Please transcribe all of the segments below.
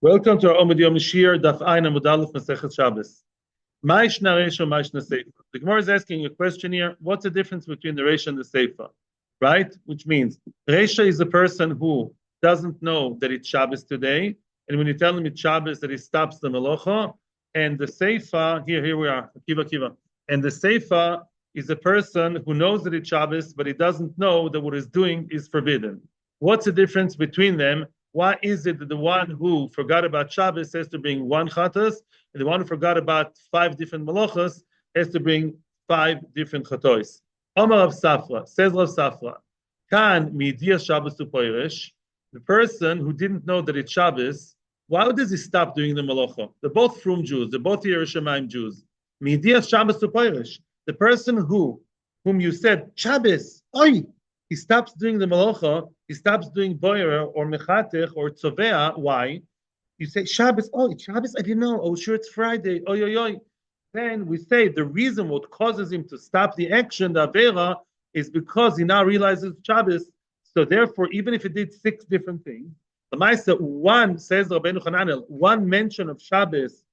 Welcome to our Omid Yom Shir, Daf Ein Amud Aleph Masechet Shabbos. Ma'ishna Reisha, Ma'ishna Seifa. The Gemara is asking a question here. What's the difference between the Reisha and the Seifa? Right? Which means Reisha is a person who doesn't know that it's Shabbos today, and when you tell him it's Shabbos, that he stops the Melacha. And the Seifa, here we are, Kiva. And the Seifa is a person who knows that it's Shabbos, but he doesn't know that what he's doing is forbidden. What's the difference between them? Why is it that the one who forgot about Shabbos has to bring one chatas, and the one who forgot about 5 different malachas has to bring 5 different chatois? Omar Rav Safra, says Rav Safra, Kan midia Shabbos to poirish, the person who didn't know that it's Shabbos, why does he stop doing the malacha? They're both from Jews, they're both Yerushalayim Jews. Midia Shabbos to poirish, the person whom you said, Shabbos, oi, he stops doing the malacha, he stops doing boyer or mechatech or tzovea. Why? You say Shabbos. Oh, it's Shabbos. I didn't know. Oh, sure, it's Friday. Oy, oy, oy. Then we say the reason what causes him to stop the action, the avera, is because he now realizes Shabbos. So therefore, even if he did 6 different things, the Maisa, one says Rabbeinu Chananel, one mention of Shabbos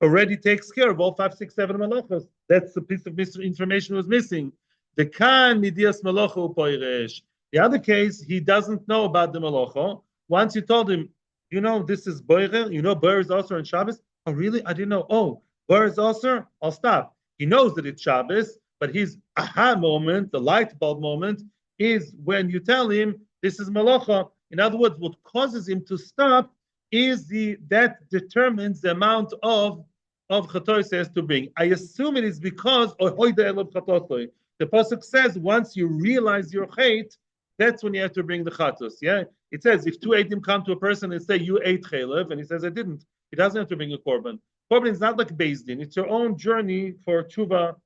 already takes care of all 5, 6, 7 malachos. That's the piece of information was missing. The kan midias malacha upoiresh. The other case, he doesn't know about the malacha. Once you told him, this is boirer, boirer is also on Shabbos. Oh, really? I didn't know. Oh, boirer is also? I'll stop. He knows that it's Shabbos, but his aha moment, the light bulb moment, is when you tell him this is malacha. In other words, what causes him to stop is that determines the amount of chatois he has to bring. I assume it is because the pasuk says once you realize your hate, that's when you have to bring the chatos. Yeah, it says if 2 eidim come to a person and say you ate chalev, and he says I didn't, he doesn't have to bring a korban. Korban is not like Beis Din; it's your own journey for tshuva,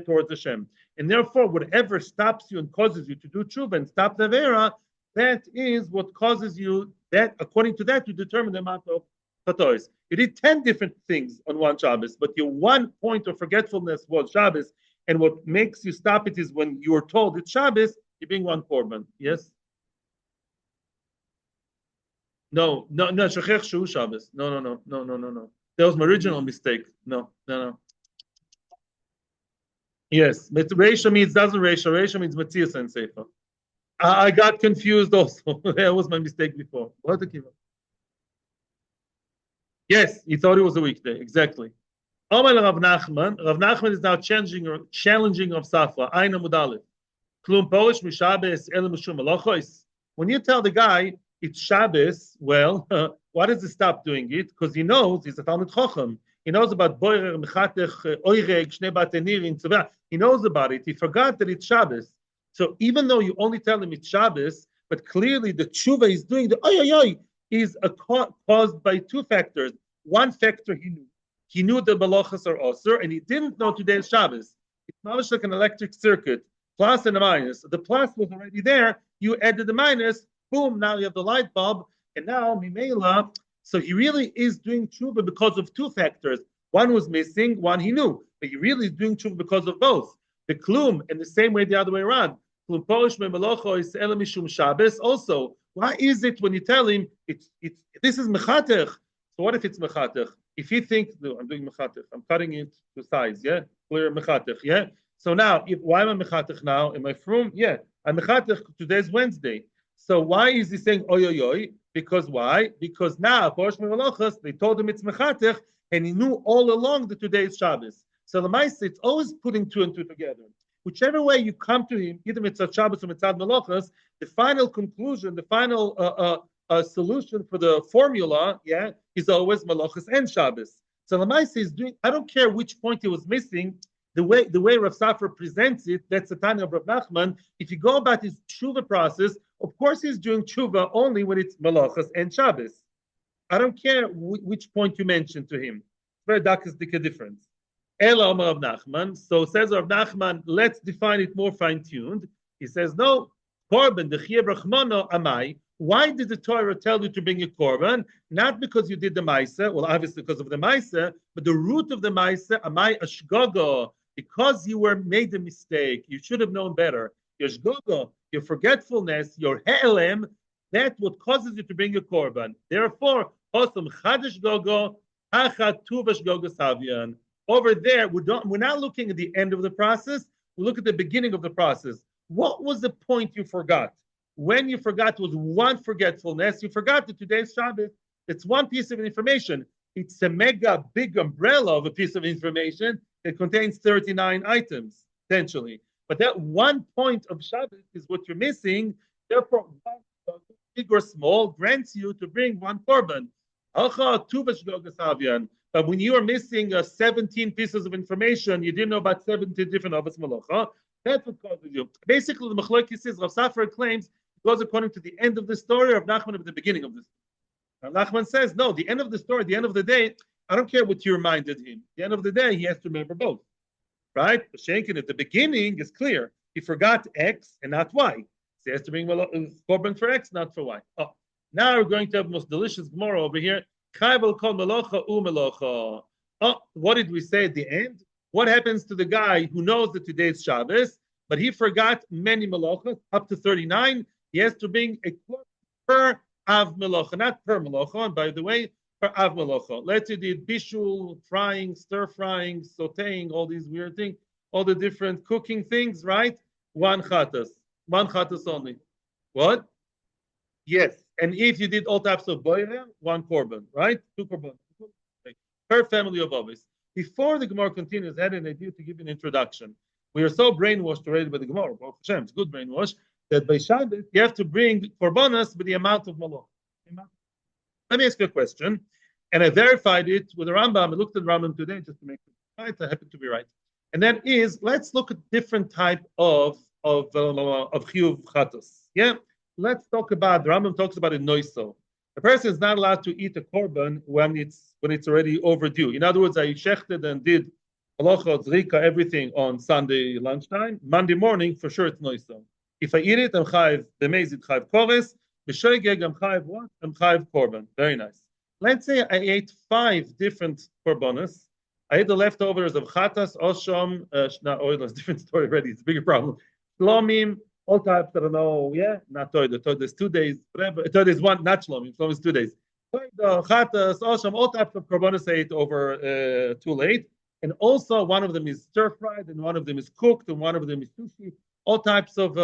towards Hashem. And therefore, whatever stops you and causes you to do tshuva and stop the avera, that is what causes you. That according to that, you determine the amount of chatois. You did 10 different things on one Shabbos, but your one point of forgetfulness was Shabbos. And what makes you stop it is when you are told it's Shabbos, you bring one korban. Yes? No, Shechech Shu Shabbos. No. That was my original mistake. No. Yes, but Reisha means doesn't Reisha. Reisha means Matthias and Sefer. I got confused also. That was my mistake before. What the kiva? Yes, he thought it was a weekday. Exactly. Omar Rav Nachman. Rav Nachman is now challenging of Safra. Aina Mudalif. Klum Polish Mishabes Ele Mishum Malachos. When you tell the guy it's Shabbos, well, why does he stop doing it? Because he knows he's a Talmud Chacham. He knows about Boirer, Mechatech, Oireg, Shnei Batenir, in Tzaveh. He knows about it. He forgot that it's Shabbos. So even though you only tell him it's Shabbos, but clearly the tshuva he's doing, the oy, is caused by 2 factors. One factor he knew. He knew the malachas are osir, and he didn't know today is Shabbos. It's not like an electric circuit, plus and a minus. The plus was already there. You added the minus, boom, now you have the light bulb, and now Mimela. So he really is doing tshuva because of 2 factors. One was missing, one he knew. But he really is doing tshuva because of both. The klum, and the same way the other way around. Klum polish me malacha is ela mishum Shabbos. Also, why is it when you tell him it's this is mechatech? So what if it's mechatech? If he thinks, no, I'm doing mechatech, I'm cutting it to size, clear mechatech, So now, why am I mechatech now? Am I from? Yeah, I'm mechatech. Today's Wednesday. So why is he saying oy? Because why? Because now, they told him it's mechatech, and he knew all along that today is Shabbos. So the Maisa, it's always putting 2 and 2 together. Whichever way you come to him, either mitzvah Shabbos or mitzvah Malachas, the final conclusion, the final solution for the formula, is always Malachas and Shabbos. So the Maisa is doing. I don't care which point he was missing. The way Rav Safra presents it, that's the Tanya of Rav Nachman. If you go about his tshuva process, of course he's doing tshuva only when it's Malachas and Shabbos. I don't care which point you mentioned to him. Very darkistic difference. Ela Rav Nachman. So says Rav Nachman, let's define it more fine-tuned. He says, no, korban, the chiyuv rachmano amai. Why did the Torah tell you to bring a korban? Not because you did the maisa, well, obviously because of the maisa, but the root of the maisa, amai ashgogo, because you made a mistake. You should have known better. Your shgogo, your forgetfulness, your he'elem, That's what causes you to bring a korban. Therefore, osam chadash gogo, achat tuvash gogo savian. Over there, we're not looking at the end of the process. We look at the beginning of the process. What was the point you forgot? When you forgot was one forgetfulness. You forgot that today's Shabbos. It's one piece of information. It's a mega big umbrella of a piece of information. It contains 39 items, potentially. But that one point of Shabbos is what you're missing. Therefore, big or small, grants you to bring one korban. But when you are missing 17 pieces of information, you didn't know about 17 different Avos Malacha, that's what causes you. Basically, the Machlokes says, Rav Safar claims it goes according to the end of the story of Nachman at the beginning of the story. Now, Nachman says, no, the end of the story, the end of the day, I don't care what you reminded him. At the end of the day, he has to remember both. Right? Shenkin at the beginning is clear. He forgot X and not Y. So he has to bring korban for X, not for Y. Oh, now we're going to have the most delicious Gemara over here. Chayvel kol melocha u melocha. Oh, what did we say at the end? What happens to the guy who knows that today is Shabbos, but he forgot many melochas, up to 39? He has to bring a korban per av melocha, not per melocha. And by the way, per av melocha. Let's say did bishul, frying, stir frying, sauteing, all these weird things, all the different cooking things, right? One chatas only. What? Yes. And if you did all types of boiler, one korban, right? Two korban. Per family of Avos. Before the Gemara continues, I had an idea to give you an introduction. We are so brainwashed already by the Gemara, Baruch Hashem, it's good brainwash, that by Shabbos you have to bring korbanos with the amount of malach. Let me ask you a question. And I verified it with the Rambam. I looked at the Rambam today just to make it right. I happen to be right. And that is, let's look at different type of chiyuv chatos. Yeah? Let's talk about, the Rambam talks about a noiso. A person is not allowed to eat a korban when it's already overdue. In other words, I shechted and did halacha, zrika, everything on Sunday lunchtime. Monday morning, for sure it's noiso. If I eat it, I'm chayiv b'mezid, chayiv kores. B'shoigeg, I'm chayiv what? I'm chayiv korban. Very nice. Let's say I ate 5 different korbanos. I ate the leftovers of chatas, osham, not oil, it's a different story already. It's a bigger problem. Shlomim, all types, I don't know, yeah, not toida. Toida is 2 days, whatever. Toida is one, not shlomim. Shlomim is 2 days. Toida, chatas, osham, all types of korbanos I ate over too late. And also one of them is stir fried, and one of them is cooked, and one of them is sushi. All types of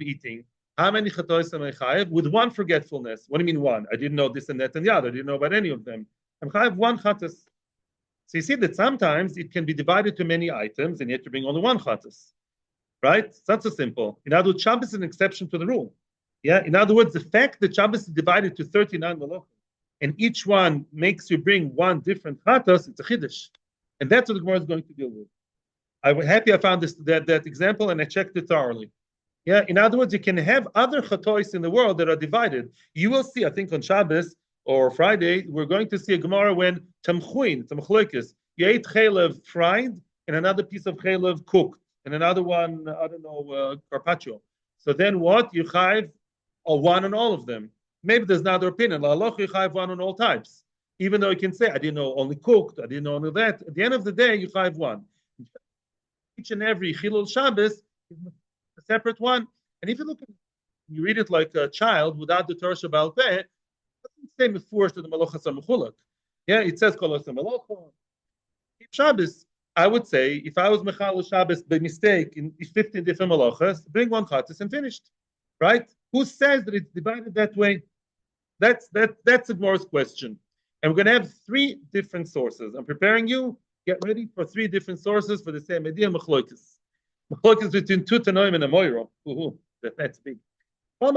eating. How many chatois am I chayiv? With one forgetfulness. What do you mean one? I didn't know this and that and the other. I didn't know about any of them. I'm chayiv one chatas. So you see that sometimes it can be divided to many items, and you have to bring only one chatas. Right? It's not so simple. In other words, Shabbos is an exception to the rule. Yeah. In other words, the fact that Shabbos is divided to 39 malachim, and each one makes you bring one different chatas, it's a chiddush. And that's what the Gemara is going to deal with. I'm happy I found that example, and I checked it thoroughly. Yeah, in other words, you can have other chatois in the world that are divided. You will see, I think on Shabbos or Friday, we're going to see a Gemara when tamchuin, tamchloikis, you ate chaylev fried and another piece of chaylev cooked, and another one, I don't know, carpaccio. So then what? You chayv one on all of them. Maybe there's another opinion. La you chayv one on all types. Even though you can say, I didn't know only cooked, I didn't know only that. At the end of the day, you chayv one. Each and every chilul Shabbos is a separate one. And if you look at it, you read it like a child without the Torah Shabbal Peh, it doesn't say mefurish to the Malachas HaMechulak. Yeah, it says Kolos HaMalacha. Shabbos, I would say, if I was Mechal Shabbos by mistake in 15 different Malachas, bring one Chatzis and finished. Right? Who says that it's divided that way? That's a Gemara's question. And we're going to have 3 different sources. I'm preparing you. Get ready for 3 different sources for the same idea, Mechloikis. Mechloikis between 2 Tanoim and a Moiro. That's big. How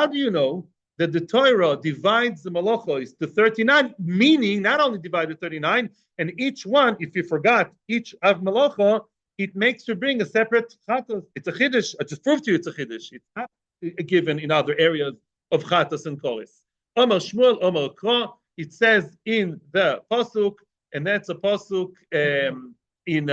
do you know that the Torah divides the Malachos to 39, meaning not only divided 39, and each one, if you forgot each of Malacha, it makes you bring a separate chatas. It's a chiddush. I just proved to you it's a chiddush. It's not given in other areas of chatas and koris. Omar Shmuel, Omar Kra. It says in the pasuk, and that's a pasuk in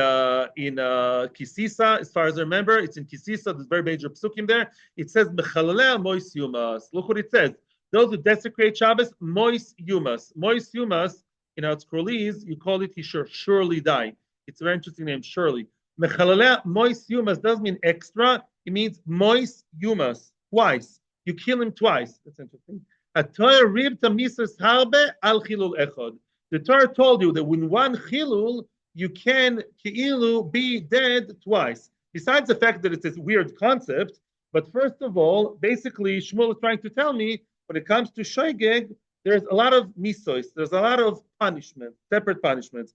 Kisisa, as far as I remember. It's in Kisisa. There's very major pasukim there. It says Mechalelea mois yumas. Look what it says. Those who desecrate Shabbos, mois yumas. Mois yumas, it's Kurlis, you call it he surely die. It's a very interesting name, surely. Mechalelea mois yumas doesn't mean extra. It means mois yumas twice. You kill him twice. That's interesting. A Torah rib tamisas harbe al chilul echad. The Torah told you that when one chilul, you can ki'ilu be dead twice. Besides the fact that it's this weird concept, but first of all, basically, Shmuel is trying to tell me when it comes to shoygeg, there's a lot of misos, there's a lot of punishment, separate punishments.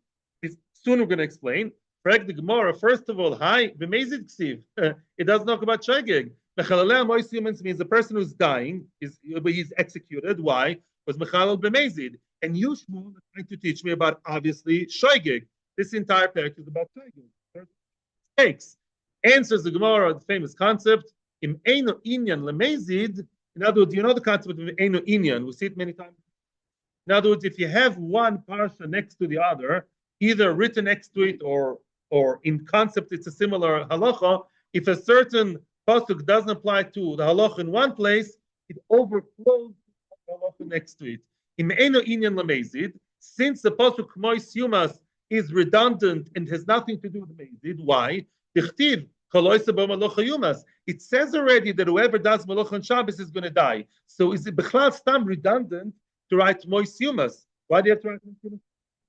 Soon we're going to explain. Correct the Gemara. First of all, hi, b'mezid ksiv. It doesn't talk about shoygeg. Mechalelea mois humans means the person who's dying he's executed. Why? Was mechalel b'mezid. And you, Shmuel, are trying to teach me about obviously shoygeg. This entire parak is about shoygeg. Takes answers the Gemara, the famous concept. Im eino inyan lemezid. In other words, you know the concept of eino inyan. We see it many times. In other words, if you have one parsha next to the other, either written next to it or in concept it's a similar halacha. If a certain pasuk doesn't apply to the halacha in one place, it overflows the halacha next to it. In Me'eno Inyan Lamezid, since the pasuk Mois Yumas is redundant and has nothing to do with Mezid, why? It says already that whoever does Malach on Shabbos is going to die. So is it Bechlal Stam redundant to write Mois Yumas? Why do you have to write Mois Yumas?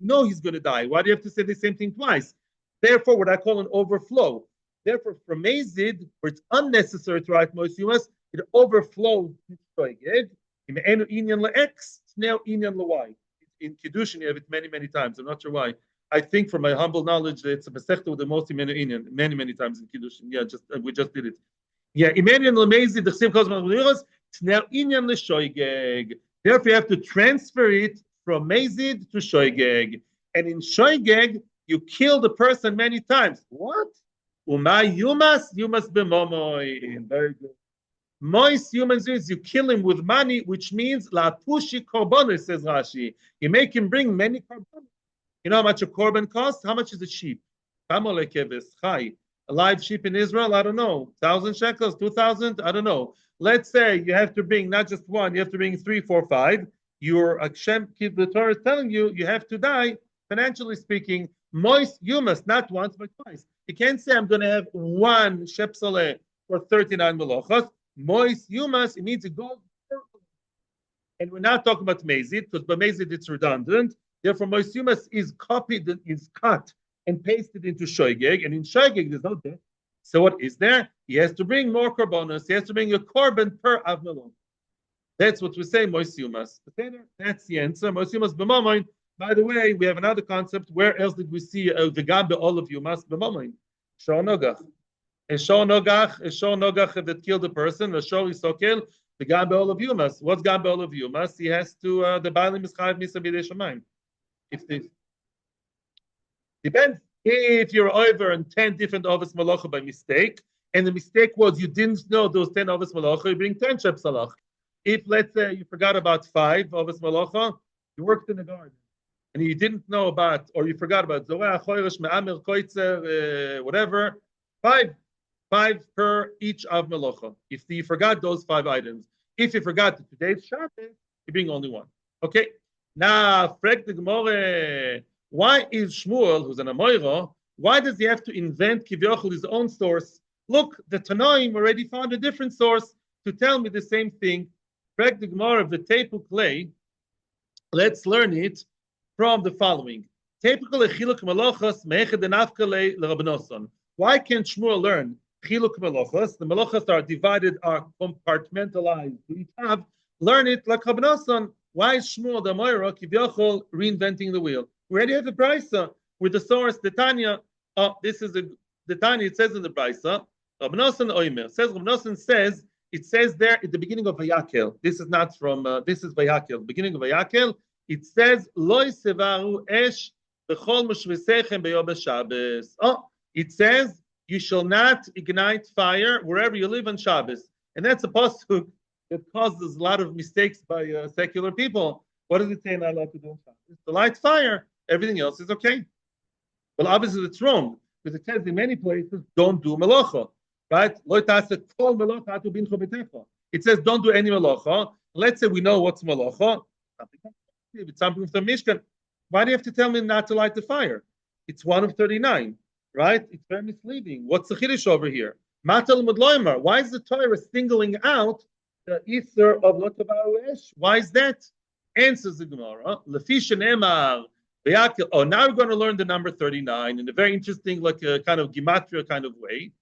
No, he's going to die. Why do you have to say the same thing twice? Therefore, what I call an overflow. Therefore, from Mezid, where it's unnecessary to write Mois Yumas, it overflows to Shoygeg. In Inyan LaX, it's now Inyan LaY. In Kiddushin, you have it many, many times. I'm not sure why. I think, from my humble knowledge, that it's a Masechta with the most Inyan, many, many times in Kiddushin. Yeah, we just did it. Yeah, Inyan LaMezid, the same cause it's now Inyan LaShoygeg. Therefore, you have to transfer it from Mezid to Shoygeg. And in Shoygeg, you kill the person many times. What? Umay Yumas b'momoy. Very good. Mois humans means you kill him with money, which means la pushi korbanos, says Rashi. You make him bring many korbanos. You know how much a korban costs? How much is a sheep? A live sheep in Israel? I don't know. 1,000 shekels, 2,000? I don't know. Let's say you have to bring not just one, you have to bring 3, 4, 5. Your Hashem, the Torah is telling you, you have to die, financially speaking. Mois yumas, not once, but twice. You can't say I'm going to have one shepsale for 39 melochos. Mois yumas, it means it goes. And we're not talking about mezid, because by mezid it's redundant. Therefore, mois yumas is copied, is cut and pasted into shoygeg. And in shoygeg, there's no death. So what is there? He has to bring more korbanos. He has to bring a korban per av melon. That's what we say, mois yumas. That's the answer. Mois yumas b'momoin. By the way, we have another concept. Where else did we see the gab all of yumas b'momoin? Shor nogach. A shor nogach that killed a person. A shor isokel. The gab all of yumas. What's gab all of yumas? He has to the baalim is chayav misa b'dei shamayim. If this depends. If you're over in 10 different Avos Malacha by mistake, and the mistake was you didn't know those 10 Avos Malacha, you bring 10 Shep Salach. If, let's say, you forgot about 5 Avos Malacha, you worked in the garden, and you didn't know about, or you forgot about Zorah, Choyresh, Me'amer, Koitzer, whatever, 5 per each of Malacha. If you forgot those 5 items. If you forgot today's Shabbos, you bring only 1. Okay? Now, frag the Gemara. Why is Shmuel, who's an Amoira, why does he have to invent Kivyochel his own source? Look, the Tanoim already found a different source to tell me the same thing. Frag the Gemara of the Tepuk Clay. Let's learn it from the following. Why can't Shmuel learn Chiluk Melochos? The Melochos are divided, are compartmentalized. We have learn it like Rabnoson. Why is Shmuel the Amoira Kivyochel reinventing the wheel? We already have the Brisa with the source, the Tanya. This is the Tanya. It says in the Brisa, Rabnoson Oimer says. Rabnoson says it says there at the beginning of Vayakel. This is not from. This is Vayakel. Beginning of Vayakel. It says Loi sevaru esh bechol meshvesechem beyom Shabbos. It says you shall not ignite fire wherever you live on Shabbos, and that's a pasuk that causes a lot of mistakes by secular people. What does it say not allowed to do on Shabbos? To light fire. Everything else is okay. Well, obviously it's wrong because it says in many places don't do melacha, right? It says don't do any melacha. Let's say we know what's melacha. If it's something from the Mishkan, why do you have to tell me not to light the fire? It's 1 of 39. right? It's very misleading. What's the chiddush over here? Matal Mudloimar. Why is the Torah singling out the ether of Lotabaru Esh? Why is that? Answers the Gemara. Lefisha Emar. Oh, now we're going to learn the number 39 in a very interesting, like a kind of gematria kind of way.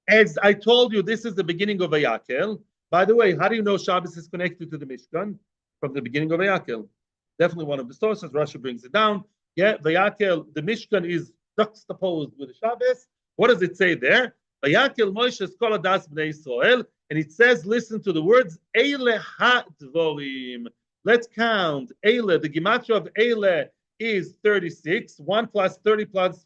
As I told you, this is the beginning of Vayakel. By the way, how do you know Shabbos is connected to the Mishkan? From the beginning of Vayakel. Definitely one of the sources. Rashi brings it down. Yeah, Vayakel, the Mishkan is juxtaposed with the Shabbos. What does it say there? Vayakel Moshe Skol Adas Bnei Israel, and it says, listen to the words, Eile Ha-Dvorim. Let's count. Eile, the gematria of Eile is 36. 1 plus 30 plus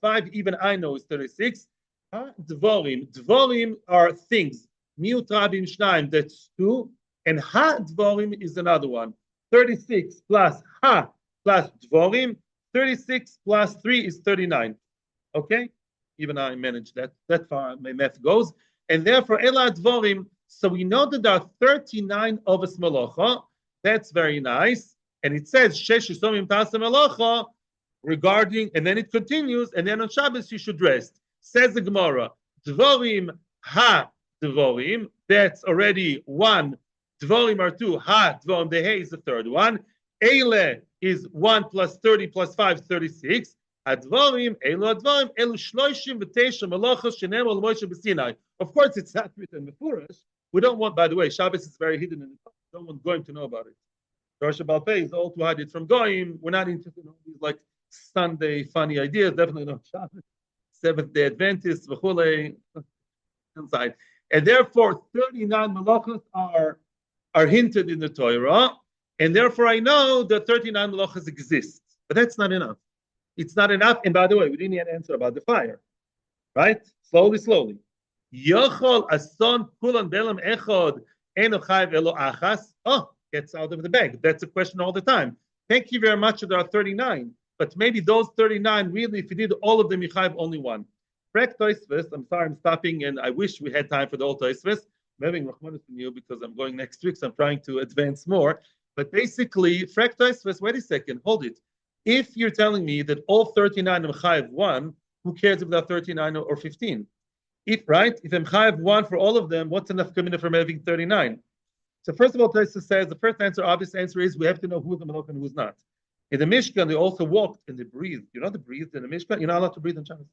5, even I know is 36. Ha-Dvorim. Dvorim are things. Miut Rabim Shnaim, that's 2. And Ha-Dvorim is another one. 36 plus Ha plus Dvorim. 36 plus 3 is 39. Okay? Even I managed that. That far my math goes. And therefore, Ela Dvorim, so we know that there are 39 of us Malocha. That's very nice. And it says, Shesh Yisomim Tasa Malocha, regarding, and then it continues, and then on Shabbos you should rest. Says the Gemara, Dvorim Ha Dvorim, that's already 1. Dvorim are 2. Ha Dvorim, the He is the third one. Eile is 1 plus 30 plus 5, 36. Advarim, Elu Advarim, Elu Shloishim V'Teisha Malachos Shenem Ol Moshe B'Sinai. Of course, it's not written Mefurash. We don't want, by the way, Shabbos is very hidden in the Torah. We don't want Goyim to know about it. Torah Shabbat Pei is all to hide it from Goyim. We're not interested in all these like Sunday funny ideas. Definitely not Shabbos. Seventh-day Adventists, v'chulei, inside. And therefore, 39 malachos are hinted in the Torah. And therefore, I know that 39 malachos exist. But that's not enough. It's not enough. And by the way, we didn't yet answer about the fire. Right? Slowly. Yochol ason kulan belam echod eno chayv elo achas. Oh, gets out of the bag. That's a question all the time. Thank you very much. There are 39. But maybe those 39, really, if you did all of them, you have only one. Frek Toisves, I'm sorry, I'm stopping, and I wish we had time for the whole Toisves. I'm having Rahmanas from you because I'm going next week, so I'm trying to advance more. But basically, Frek Toisves, wait a second, hold it. If you're telling me that all 39 of Chayiv 1, who cares if they're 39 or 15? If I'm Chayiv 1 for all of them, what's enough coming from having 39? So first of all, Toisves says, the first answer, obvious answer is we have to know who's the Malach and who's not. In the Mishkan, they also walked and they breathed. You know they breathed in the Mishkan? You're not allowed to breathe in Shabbos.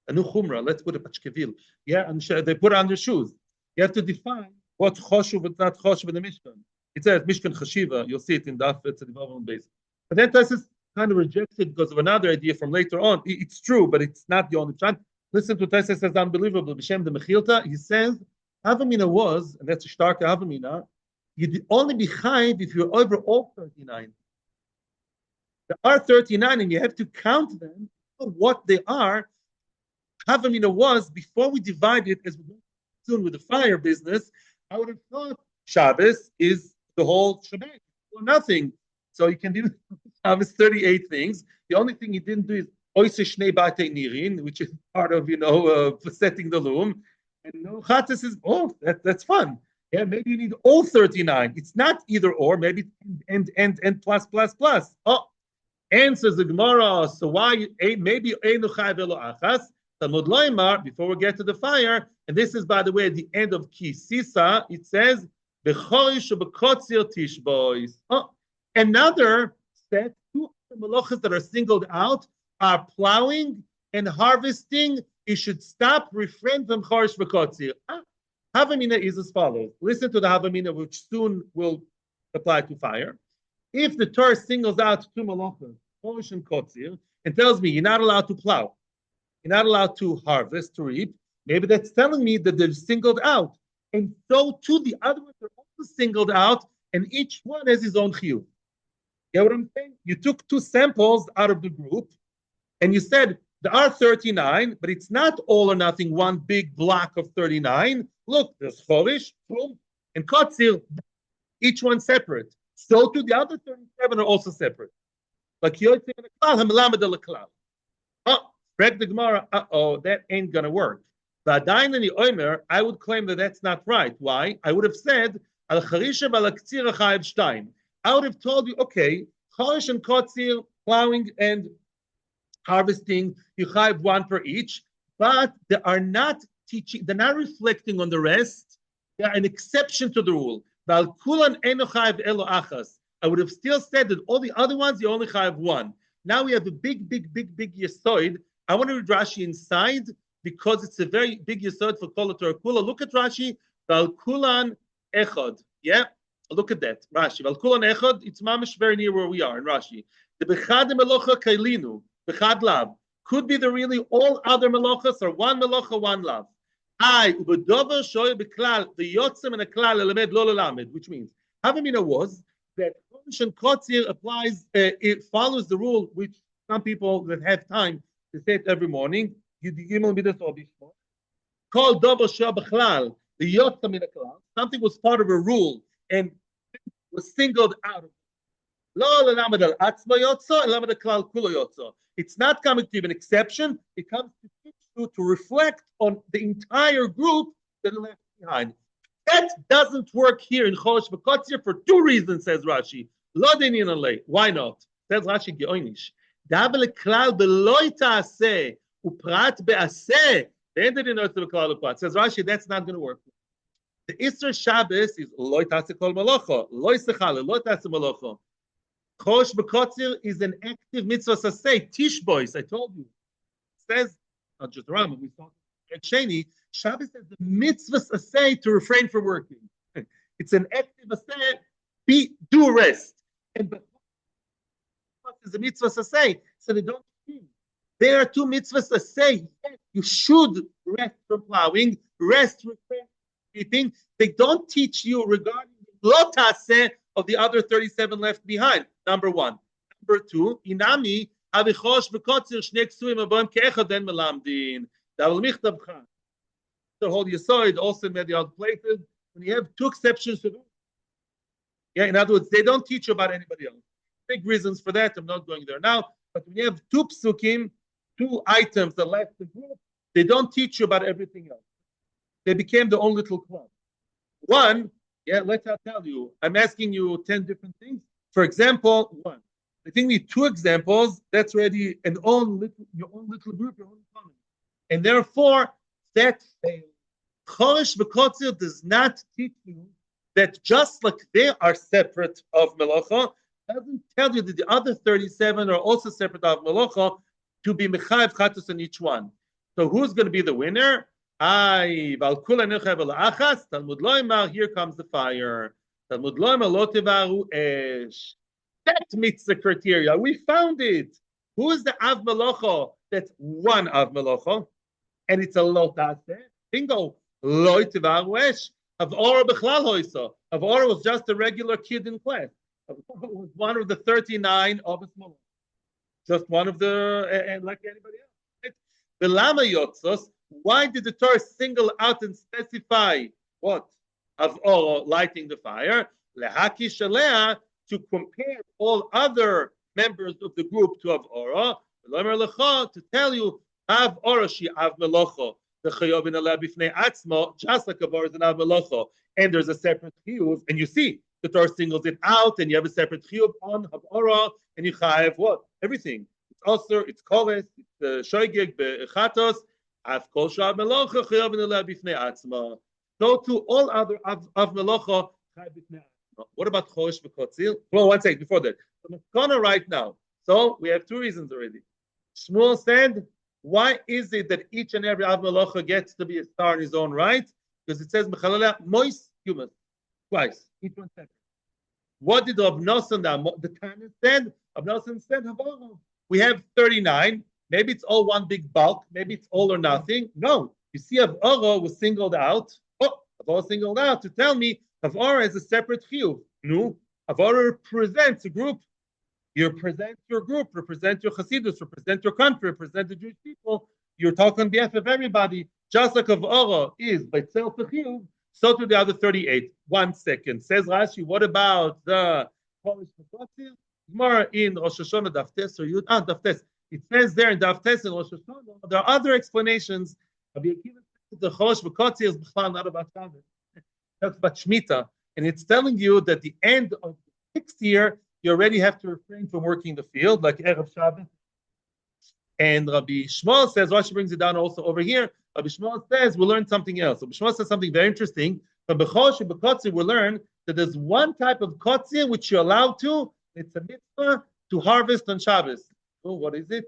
A new chumrah, let's put a pachkevil. Yeah, and they put it on their shoes. You have to define what's choshuv and not choshuv in the Mishkan. It says Mishkan chashiva. You'll see it in Daf, it's a development base. But then Tosfos kind of rejects it because of another idea from later on. It's true, but it's not the only chant. Listen to Tosfos says unbelievable. B'Shem the Mechilta, he says, Havamina was, and that's a stark Havamina, you'd only be chayiv if you're over all 39. There are 39 and you have to count them for what they are. Havamina was, before we divide it, as we're going soon with the fire business, I would have thought Shabbos is the whole Shabbat or nothing. So you can do Shabbos 38 things. The only thing he didn't do is Oise Shnei Batei Nirin, which is part of, setting the loom. And Chatzis is, that's fun. Yeah, maybe you need all 39. It's not either or, maybe and plus. Oh, answers the Gemara. So why maybe Einu Chai Velo Achas? Talmud Loimar, before we get to the fire, and this is, by the way, at the end of Ki Sisa, it says, B'chorish u'b'kotzir tishbois. Oh, another set, 2 malachas that are singled out are plowing and harvesting. You should stop, refrain from chorish v'kotzir. Havamina is as follows. Listen to the Havamina, which soon will apply to fire. If the Torah singles out 2 malachas, chorish and kotzir, and tells me you're not allowed to plow, you're not allowed to harvest, to reap, maybe that's telling me that they're singled out. And so too, the other ones are also singled out, and each one has his own chiyuv. You get what I'm saying? You took 2 samples out of the group, and you said, there are 39, but it's not all or nothing, one big block of 39. Look, there's chorish, and kotzir, each one separate. So too, the other 37 are also separate. Like Yotzei and Klal, Hamelamed al Klal. Oh, Greg the Gemara, that ain't going to work. But I would claim that that's not right. Why? I would have said, Al Charisha Bal Ktsir Chayiv Shtein. I would have told you, okay, Chorish and Kotzir, plowing and harvesting, you chayiv one per each, but they are not teaching, they're not reflecting on the rest. They are an exception to the rule. I would have still said that all the other ones, you only chayiv one. Now we have a big yesoid. I want to read Rashi inside because it's a very big yesoid for Kol Torah Kula. Look at Rashi. Val kulan echad. Yeah, look at that. Rashi. Val kulan echad. It's mamish very near where we are in Rashi. The bechad melocha kailinu. Bechad lav. Could be the really all other melachas or one melacha, one lav. I ubedover shoy beklal the yotzem and a klal elamed lo lelamed, which means Havamina was that Chodesh and Kotzir applies. It follows the rule which some people that have time to say it every morning. Called double shah bechlal the yotzem in a klal. Something was part of a rule and was singled out. It's not coming to an exception. It comes to teach you to reflect on the entire group that are left behind. That doesn't work here in Chodesh V'Kotzir for two reasons, says Rashi. Why not? Says Rashi Geoinish. Says Rashi, that's not going to work. The Easter Shabbos is loy tase kol malacha, loy sechale, loy tase malacha. Chosh b'kotzir is an active mitzvah saseh. Tish boys, I told you. It says, not just Rambam, we saw at Sheni, Shabbos is the mitzvah saseh to refrain from working. It's an active aseh, do rest. And is a mitzvah saseh, so they don't see. There are two mitzvahs saseh. You should rest from plowing, rest from eating. They don't teach you regarding the lotaseh of the other 37 left behind. Number one. Number two, inami avichosh v'kotzir shnei ksuim aboim ke'echad den melamdin. Davel michtabcha. The whole Yesod also in many other places. When you have two exceptions to do, yeah, in other words, they don't teach you about anybody else. Big reasons for that. I'm not going there now. But when you have two psukim, two items that left the group, they don't teach you about everything else. They became their own little club. One, yeah, let's tell you. I'm asking you 10 different things. For example, one. I think we need two examples. That's already your own little group, your own economy. And therefore, that fails. Chodesh V'Kotzir does not teach you that just like they are separate of Melacha, doesn't tell you that the other 37 are also separate of Melacha to be Mechayev Chatos on each one. So who's going to be the winner? Here comes the fire. Talmud Loimar lo tevaru esh. That meets the criteria. We found it. Who is the Av Melacha? That's one Av Melacha. And it's a lo taseh. Bingo. Lo tevaru esh. Avora bechlal hoisa. Avora was just a regular kid in class. Avora was one of the 39 of his Melacha. Just one of the, like anybody else. The Lama Yotzos. Why did the Torah single out and specify what? Avora lighting the fire. Lehaki shalea, to compare all other members of the group to Avora. To tell you, Avora she Av Melacha. The Chayovin Aleh Bifnei Atzmo, just like Avora is an Av Melacha. And there's a separate chiyuv, and you see, the Torah singles it out, and you have a separate chiyuv on Avora, and you chayev what? Everything. It's Osir, it's Koves, it's Shoygig, Be'echatos, Av Kol Shav Melacha, Chayovin Aleh Bifnei Atzmo. So to all other Av Melacha, Chayev Bifnei Atzmo. What about Chodesh V'Kotzil? Well, one second, before that. So Maskana right now. So we have two reasons already. Shmuel said, why is it that each and every Av Melacha gets to be a star in his own right? Because it says, Mechalala, moist human. Twice. Each one separate. What did Rav Nosson, the Tana said? Rav Nosson said, we have 39. Maybe it's all one big bulk. Maybe it's all or nothing. No. You see, Avora was singled out. Oh, Avora singled out to tell me Avora is a separate chiyuv. No. Avora represents a group. You represent your group, represent your Hasidus, represent your country, represent the Jewish people. You're talking on behalf of everybody. Just like Avora is by itself a chiyuv, so to the other 38. 1 second. Says Rashi, what about the Chodesh V'Kotzil? Gemara in Rosh Hashanah Daftes or Yud Daftes. It says there in Daftes and Rosh Hashanah. There are other explanations. The Chodesh V'Kotzil is not about Shabbos. That's about Shemitah, and it's telling you that the end of the 6th year you already have to refrain from working the field, like Erev Shabbos. And Rabbi Shmuel says, Rashi brings it down also over here. Rabbi Shmuel says, we'll learn something else. Rabbi Shmuel says something very interesting. From Bechosh and Bekotzir, we'll learn that there's one type of kotzir which you're allowed to. It's a mitzvah to harvest on Shabbos. Oh, what is it?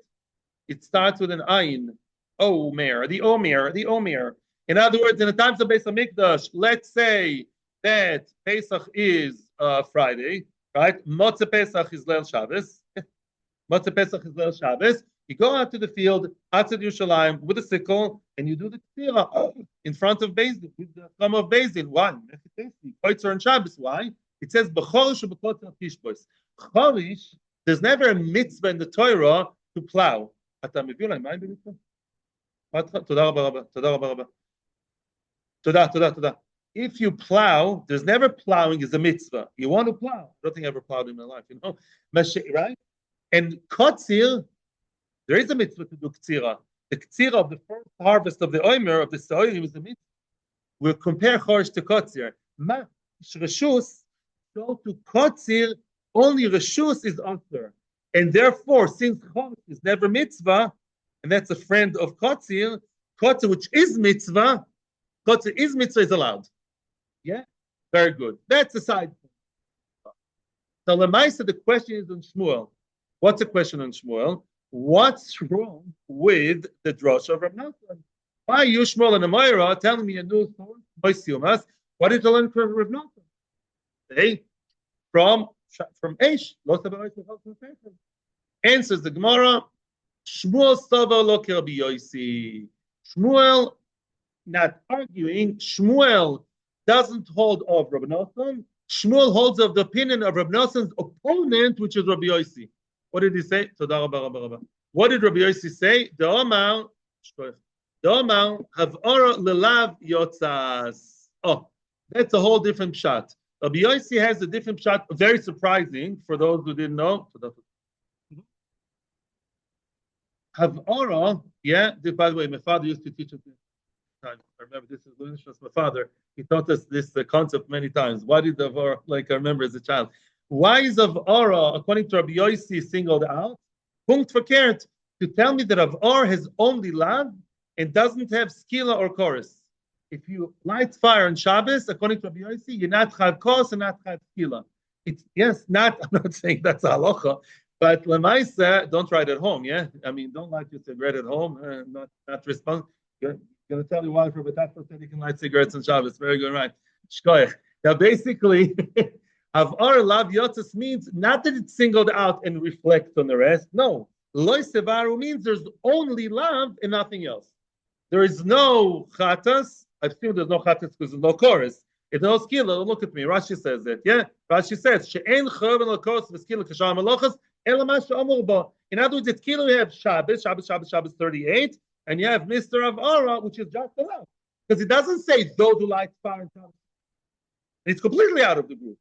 It starts with an ayin. Omer, the Omer, the Omer. In other words, in the times of Beis Hamikdash, let's say that Pesach is Friday, right? Motzei Pesach is Leil Shabbos. Motzei Pesach is Leil Shabbos. You go out to the field, outside Yerushalayim, with a sickle, and you do the ktira in front of Beis Din, with the thumb of Beis Din. Why? Koitzer and Shabbos. Why? It says, B'chorish u'b'kotzir tishbos. Chorish, there's never a mitzvah in the Torah to plow. אתה מביא להם מים במצווה? תודה רבה רבה, תודה רבה רבה. תודה. If you plow, there's never plowing is a mitzvah. You want to plow. I don't think I ever plowed in my life, you know? Right? And kotzir, there is a mitzvah to do ktsira. The ktsira of the first harvest of the omer, of the soirim, is the mitzvah. We'll compare chorish to kotzir. Ma, reshus, so to kotzir, only reshus is usher. And therefore, since chorish is never mitzvah, and that's a friend of kotzir, kotzir, which is mitzvah, is allowed. Yeah? Very good. That's a side point. So Lemaisa, the question is on Shmuel. What's the question on Shmuel? What's wrong with the drasha of Rav Nachman? Why you, Shmuel and Amira, telling me a new story? What did you learn from Rav Nachman? Hey, from Eish. Answers the Gemara. Shmuel Sava lo Rabbi Yossi. Shmuel, not arguing, Shmuel doesn't hold of Rabbi Nachman. Shmuel holds of the opinion of Rabbi Nachman's opponent, which is Rabbi Yossi. What did he say? What did Rabbi Yossi say? The Omar havara lelav yotzas. Oh, that's a whole different shot. Rabbi Yossi has a different shot, very surprising for those who didn't know. Havara, yeah. By the way, my father used to teach us this time. I remember this is my father. He taught us this concept many times. Why did Havara? Like I remember as a child. Why is Havara, according to Rabbi Yossi, singled out? Punkt verkehrt, to tell me that Havara has only lav and doesn't have skila or chorus. If you light fire on Shabbos, according to Rabbi Yossi, you're not chav kos and not chav skila. It's I'm not saying that's halacha, but lemaisa, don't try it at home. Yeah, I mean, don't light your cigarette at home. Not respond. Going to tell you why for Batato said you can light cigarettes on Shabbos. Very good, right? Shkoyach. Now, basically. Havara lav yotzas means not that it's singled out and reflects on the rest. No, loy sevaru means there's only lav and nothing else. There is no chatas. I assume there's no chatas because there's no chorus. It's no skila. Look at me. Rashi says that. Yeah, Rashi says she'en chorban al chorus v'skila kashar malachas ela ma she'amur ba. In other words, it's kilo. You have Shabbos 38, and you have Mr. Havara, which is just the lav, because it doesn't say those who light fire and Shabbos. It's completely out of the group.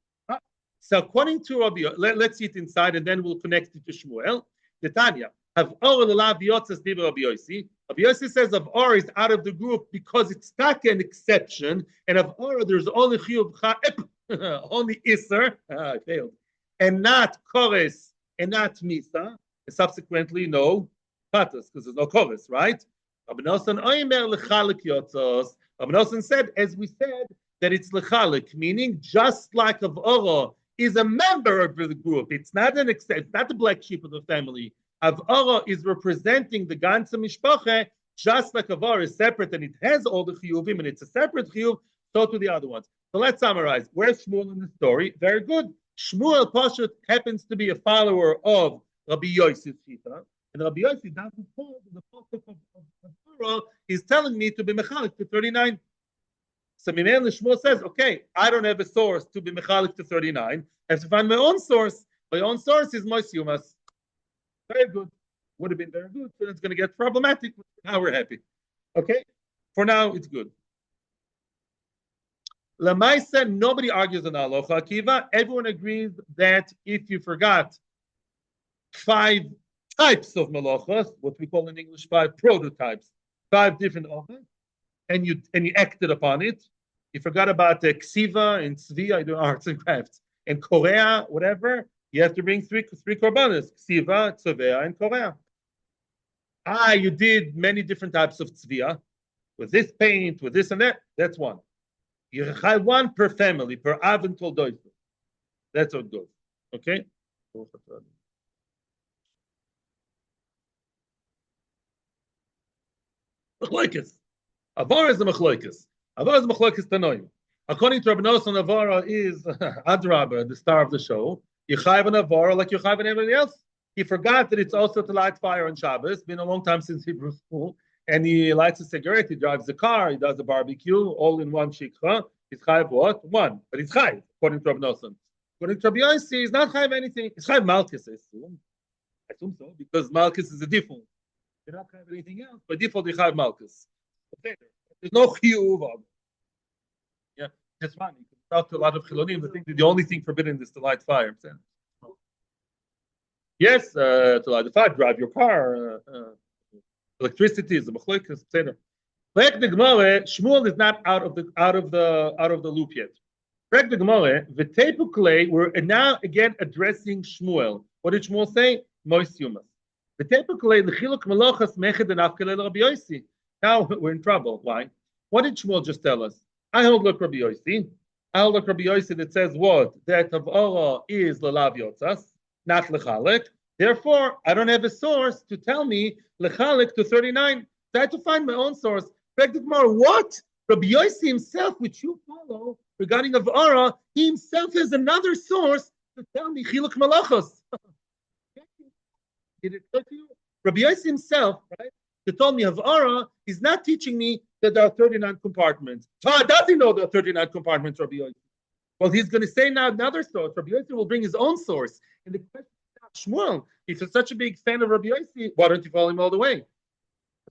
So according to Rabbi, let's see it inside, and then we'll connect it to Shmuel. The Tanya have or lelav yotzas diva Rabbi Yossi. Rabbi Yossi says of or is out of the group because it's not an exception, and of or there's only chiyuv only iser. I failed, and not chores and not misa. And subsequently, no patas because there's no chores, right? Rabbi Nosson oimer lechalik yotzos. Rabbi Nosson said, as we said, that it's lechalik, meaning just like of ora is a member of the group. It's not it's not the black sheep of the family. Avara is representing the ganze mishpache, just like Avara is separate and it has all the chiyuvim and it's a separate chiyuv, so to the other ones. So let's summarize. Where's Shmuel in the story? Very good. Shmuel Pashut happens to be a follower of Rabbi Yossi's Shita, and Rabbi Yossi doesn't hold the pasuk of Avara is telling me to be mechalik to 39. So Mimel Shmuel says, okay, I don't have a source to be mechalik to 39. I have to find my own source. My own source is Mos Yumas. Very good. Would have been very good, but it's going to get problematic. Now we're happy. Okay? For now, it's good. Lamaisa, nobody argues on Aloha Akiva. Everyone agrees that if you forgot 5 types of malachas, what we call in English 5 prototypes, 5 different offers, and you acted upon it. You forgot about the ksiva and tzvi, I do arts and crafts, and korea, whatever. You have to bring three korbanos: ksiva, tzavea, and korea. You did many different types of tzvia, with this paint, with this and that. That's one. You have one per family, per av and toldois. That's how it goes. Okay? Machlokes. Avara is the machlokes. Avara is the machlokes tanoim. According to Rabbi Nosson, Avara is Adrabah, the star of the show. You chayv an Avara like you chayv an everybody else. He forgot that it's also to light fire on Shabbos. Been a long time since Hebrew school. And he lights a cigarette, he drives a car, he does a barbecue, all in one shikha. He's chayv what? One. But he's chayv, according to Rabbi Nosson. According to Rabbi Yossi, he's not chayv anything. He's chayv Malchus, I assume. I assume so, because Malchus is a default. You're not chayv anything else. By default, you chayv Malchus. Okay. There's no chiyuv. Yeah, that's fine. You can talk to a lot of chilonim who think that the only thing forbidden is to light fire. Yes, to light the fire, drive your car. Electricity is a machlokes, etc. Like the Gemara, Shmuel is not out of the loop yet. Like the Gemara, the Tepukle, we're now again addressing Shmuel. What did Shmuel say? Mois Yumas. The Tepukle, the Chiluk Malachas Meched and Afkele Rabbi Yossi. Now we're in trouble. Why? What did Shmuel just tell us? I hold like Rabbi Yossi. I hold like Rabbi Yossi that says what? That Havara is Lalav Yotzas, not Lechalek. Therefore, I don't have a source to tell me Lechalek to 39. So I had to find my own source. What? Rabbi Yossi himself, which you follow, regarding Avara, he himself has another source to tell me Chiluk Malachos. Did it occur to you? Rabbi Yossi himself, right, that told me Avara, he's not teaching me that there are 39 compartments. How does he know there are 39 compartments, Rabbi Yossi? Well, he's going to say now another source. Rabbi Yossi will bring his own source. And the question is, Shmuel, if you're such a big fan of Rabbi Yossi, why don't you follow him all the way?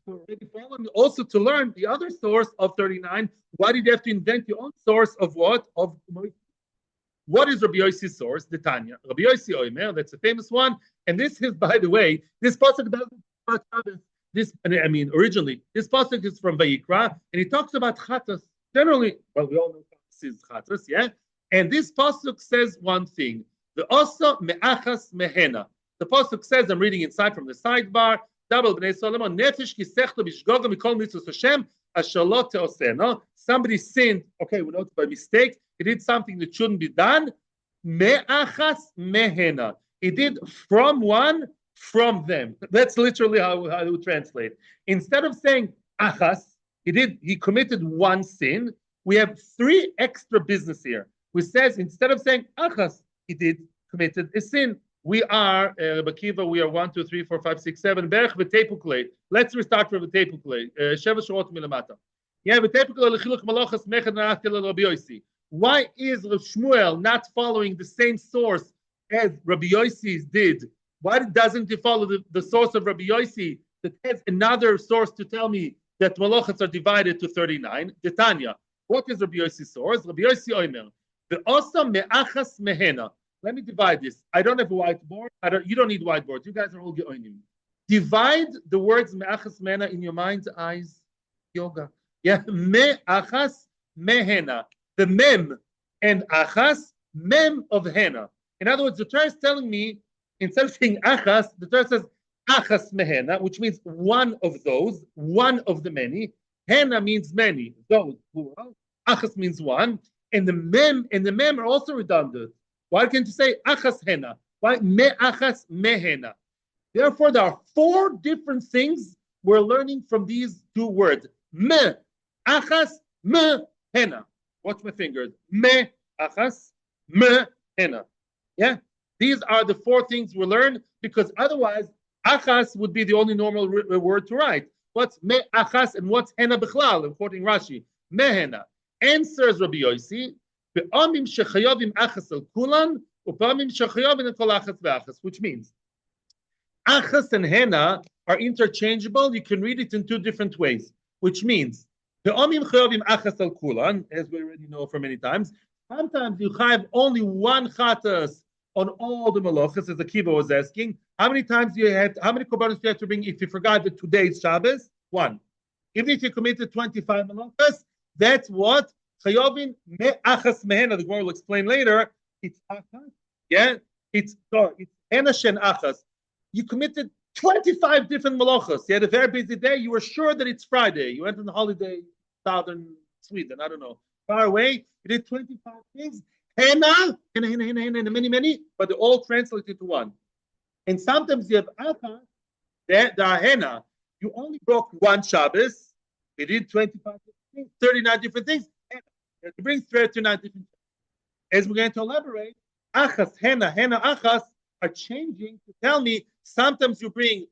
Already following also to learn the other source of 39. Why did you have to invent your own source of what? What is Rabbi Yossi's source? The Tanya. Rabbi Yossi Oimer, that's a famous one. And this is, by the way, this pasuk doesn't originally, this pasuk is from Vayikra, and he talks about chatas. Generally, well, we all know this is chatas, yeah? And this pasuk says one thing. The osa me'achas mehena. The pasuk says, I'm reading inside from the sidebar, somebody sinned, okay, we know it's by mistake, he did something that shouldn't be done. Me'achas mehena. He did from one, from them. That's literally how it would translate. Instead of saying achas, he committed one sin. We have three extra business here. Which says instead of saying achas, he committed a sin. We are Bakiva. We are 1, 2, 3, 4, 5, 6, 7. Berech v'tepukle. Let's restart from v'tepukle. Sheva shorot milamata. Yeah, v'tepukle lechiluk malachas mechad na'achkel Rabbi Yossi. Why is Rav Shmuel not following the same source as Rabbi Yossi did? Why doesn't he follow the source of Rabbi Yossi that has another source to tell me that malachas are divided to 39? The Tanya. What is Rabbi Yossi's source? Rabbi Yossi Oimer. The osa me'achas mehena. Let me divide this. I don't have a whiteboard. You don't need whiteboards. You guys are all geoinim. Divide the words me'achas mehena in your mind's eyes. Yoga. Yeah. Me'achas mehena. The mem and achas, mem of hena. In other words, the Torah is telling me, instead of saying achas, the Torah says achas mehena, which means one of those, one of the many. Hena means many. Those plural. Achas means one. And the mem are also redundant. Why can't you say achas hena? Why me'achas mehena? Therefore, there are 4 different things we're learning from these 2 words. Me, achas, me, hena. Watch my fingers. Me, achas, me, hena. Yeah? These are the 4 things we learn, because otherwise, achas would be the only normal word to write. What's me, achas, and what's hena bichlal? I'm quoting Rashi. Me, hena. Answers Rabbi Yossi, which means achas and hena are interchangeable. You can read it in 2 different ways, which means as we already know for many times, sometimes you have only one chatas on all the malachas, as the Akiva was asking. How many korbanos do you have to bring if you forgot that today is Shabbos? 1. Even if you committed 25 malachas, that's what chayovin me'achas mehena. The Gemara will explain later. It's achas, yeah. It's hena shen achas. You committed 25 different malachas. You had a very busy day. You were sure that it's Friday. You went on the holiday, southern Sweden, I don't know, far away. You did 25 things. Henna, many, but they all translate into one. And sometimes you have Aka, the henna. You only broke one Shabbos. You did 25 things, 39 different things. Henna. You bring 39 different things. As we're going to elaborate, Achas, henna, achas are changing to tell me sometimes you bring,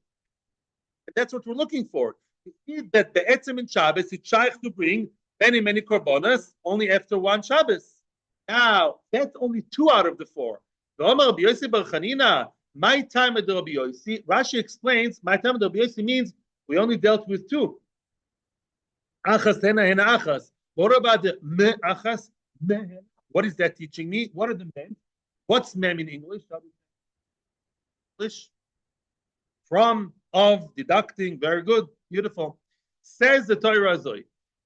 and that's what we're looking for. You see that the etzem in Shabbos, it's shaykh to bring many korbanos only after one Shabbos. Now, that's only 2 out of the 4. The Omar Rabbi Yossi Bar Chanina, my time at the Rabbi Yossi, Rashi explains, my time at the Rabbi Yossi means we only dealt with 2. Achas, henna, achas. What about the me achas? What is that teaching me? What are the men? What's mem in English? English? From, of, deducting. Very good. Beautiful. Says the Torah Zoi.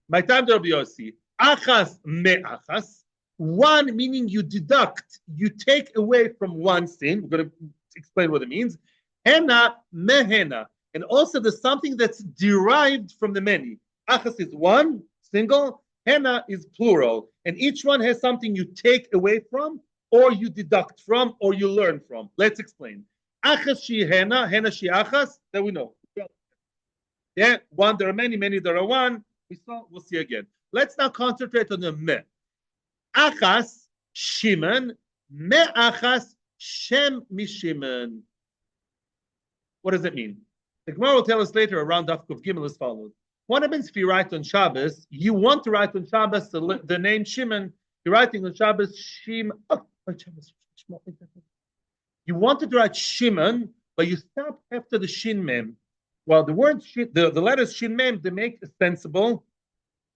My time to Rabbi Yossi. Achas me achas. One meaning you deduct, you take away from one sin. We're going to explain what it means. Henna me henna. And also there's something that's derived from the many. Achas is one, single. Henna is plural. And each one has something you take away from, or you deduct from, or you learn from. Let's explain. Achas she henna, henna she achas, that we know. Yeah, one, there are many, there are one. We'll see again. Let's now concentrate on the me. Achas, Shimon, me achas, Shem Mishimon. What does it mean? The Gemara will tell us later around Daf Kuf Gimel as follows. What happens if you write on Shabbos? You want to write on Shabbos the name Shimon. You're writing on Shabbos Shim. You wanted to write Shimon, but you stop after the Shin Mem. Well, the word the letters Shin Mem, they make a sensible,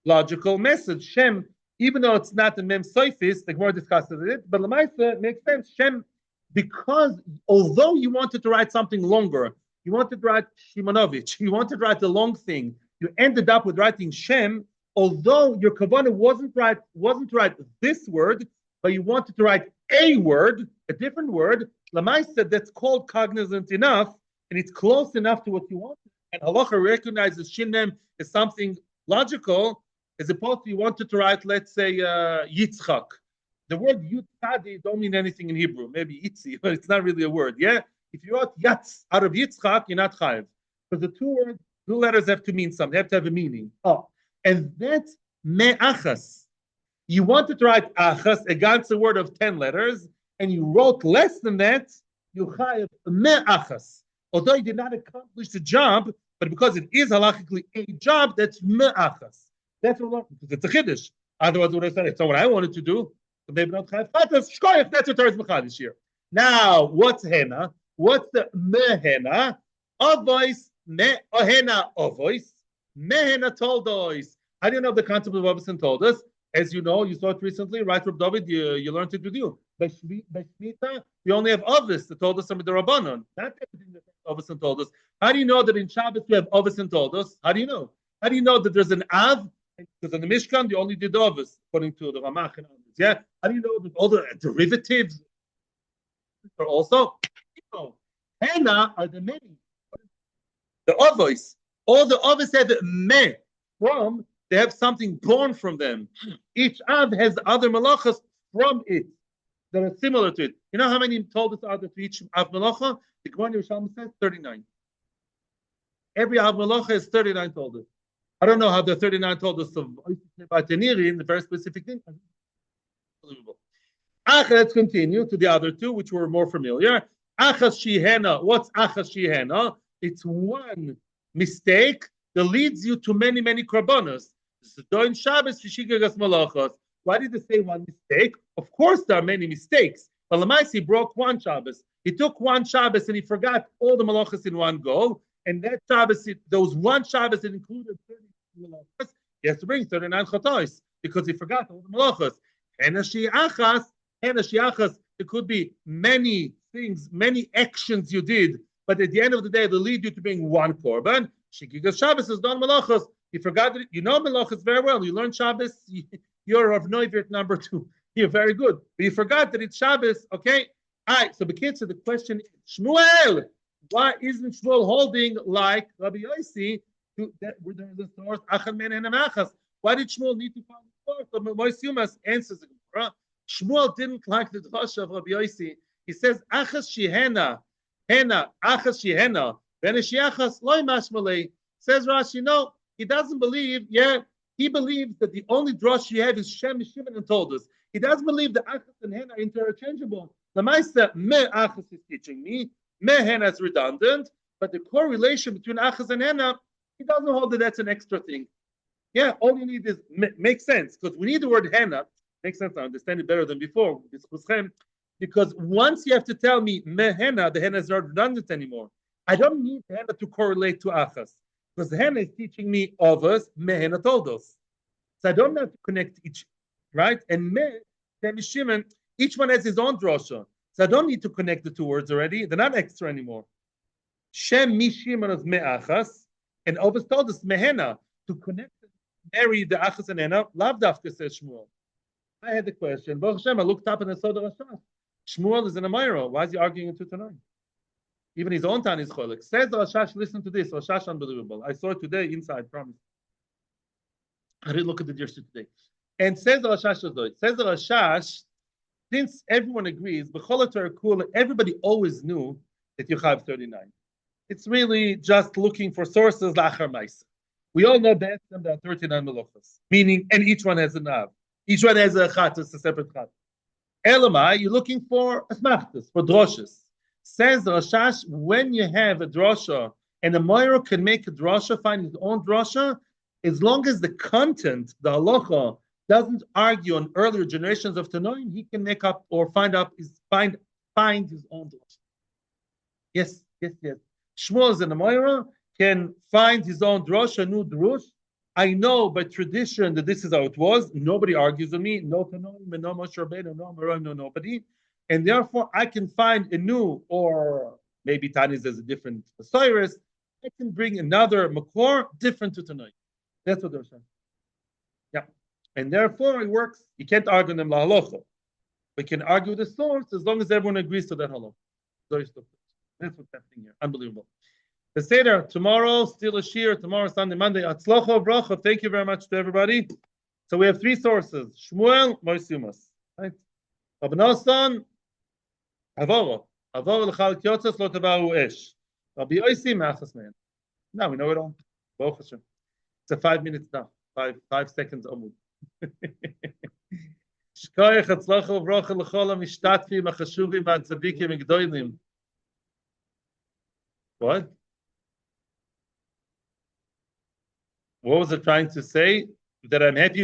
logical message. Shem, even though it's not a Mem Soifis, the Gemara discusses it, but Lamaisa makes sense. Shem, because although you wanted to write something longer, you wanted to write Shimonovich, you wanted to write the long thing, you ended up with writing Shem, although your kavanah wasn't to write this word, but you wanted to write a word, a different word. Lamaisa, that's called cognizant enough, and it's close enough to what you wanted. And halacha recognizes Shin Mem as something logical, as opposed to you wanted to write, let's say, Yitzchak. The word Yitzchadi don't mean anything in Hebrew. Maybe Yitzi, but it's not really a word. Yeah, if you wrote Yatz out of Yitzchak, you're not chayiv, because the two letters have to mean something. They have to have a meaning. Oh, and that's me'achas. You wanted to write achas against a word of 10 letters, and you wrote less than that, you chayiv me'achas. Although you did not accomplish the job, but because it is halachically a job, that's me'achas. That's what because it's a chiddush. Otherwise, what I said, it's not what I wanted to do. So maybe not chayiv chatas. Shkoyach, that's what Torah's mechadish here. Now, what's henna? What's the mehenna? Avois me ohena ovois. Mehenna toldois. How do you know the concept of Avos and told us? As you know, you saw it recently, right, Reb David? You learned it with you. By Shmita, we only have Avos that told us some of the Rabbanon. Not everything that Avos and told us. How do you know that in Shabbos we have Avos and told us? How do you know? How do you know that there's an Av? Because in the Mishkan, they only did Avos, according to the Ramach and others. Yeah? How do you know that all the derivatives are also? Henna are the many. The Avos. All the Avos have me from. They have something born from them. Each Av has other malachas from it that are similar to it. You know how many told us are there to each Av malacha? The Gemara Yerushalmi says 39. Every Av malacha is 39 told us. I don't know how the 39 told us of the very specific thing. Unbelievable. Let's continue to the other two, which were more familiar. Achas shihena. What's achas shihena? It's one mistake that leads you to many korbanos. Why did they say one mistake? Of course, there are many mistakes. But Lamaisi broke one Shabbos. He took one Shabbos and he forgot all the malachas in one go. And that Shabbos, those one Shabbos, it included 30 malachas. He has to bring 39 chotos because he forgot all the malachas. Henashi achas, it could be many things, many actions you did, but at the end of the day, they'll lead you to bring one korban. Shikigas Shabbos is done malachas. You forgot that you know malachas very well. You learned Shabbos. You're of Noivert number 2. You're very good, but you forgot that it's Shabbos. Okay, all right. So the kids, so the question is, Shmuel, Why isn't Shmuel holding like Rabbi Yossi, where there is a source, Achad Men and Amachas? Why did Shmuel need to find the source? So Moshe Yumas answers the Gemara. Shmuel didn't like the drasha of Rabbi Yossi. He says, Achas Shihena, Achas Shihena, Beneshiachas, Loi Mashmalei. Says Rashi, no, he doesn't believe, he believes that the only drush you have is Shem Shimon and told us. He doesn't believe that Achas and Hena are interchangeable. The Maisa, Me Achas is teaching me, Me Hena is redundant, but the correlation between Achas and Hena, he doesn't hold that that's an extra thing. Yeah, all you need is, makes sense, because we need the word Hena. Makes sense, I understand it better than before, because once you have to tell me Me Hena, the Hena is not redundant anymore. I don't need Hena to correlate to Achas. Because Hena is teaching me of us, Mehena told us. So I don't have to connect each, right? And Shem Shimon, each one has his own drosha. So I don't need to connect the two words already. They're not extra anymore. Shem Shimon is Me'achas, and Ovis told us Mehena to connect, marry the Achas and Hena. Lav Dafka says Shmuel. I had the question. Baruch Hashem, I looked up and I saw the Rashash. Shmuel is in a Amira. Why is he arguing in 2-9? Even his own Tan is cholik. Says the Rashash, listen to this. Rashash, unbelievable. I saw it today inside, promise. I didn't look at it yesterday today. And says the Rashash, says the Rashash, since everyone agrees, everybody always knew that you have 39. It's really just looking for sources, lachar maisa. We all know that there are 39 melachos, meaning, and each one has a nav. Each one has a chatas, a separate chat. Elamai, you're looking for asmachtas, for droshes. Says the Rashash, when you have a drasha and a Moira can make a drasha, find his own drasha, as long as the content, the halacha, doesn't argue on earlier generations of Tanoim, he can make up or find his own drasha. Yes. Shmuel is in the Moira, can find his own drasha, new drush. I know by tradition that this is how it was. Nobody argues with me. No Tanoim, no Moshe Rabbeinu, no Morim, no nobody. And therefore, I can find a new, or maybe Tanis has a different Osiris. I can bring another Makor different to tonight. That's what they're saying. Yeah. And therefore, it works. You can't argue them la halacha. We can argue the source as long as everyone agrees to that halacha. That's what's happening here. Unbelievable. The Seder, tomorrow, still a shir, tomorrow, Sunday, Monday. Atzlocha, bracha. Thank you very much to everybody. So we have 3 sources. Shmuel, Moshe Yumas. Right? Abnasan, Avoro l'chal kyotzas lo tabaru esh. Rabbi Yossi ma'achas man. Now we know it all. Baruch Hashem. It's a 5 minutes now. 5 seconds omud. Shkoyach hatzlacha uvrocha l'chol ha'mishtatfim ha'chashuvim ha'tzadikim ha'gdolim. What? What was it trying to say? That I'm happy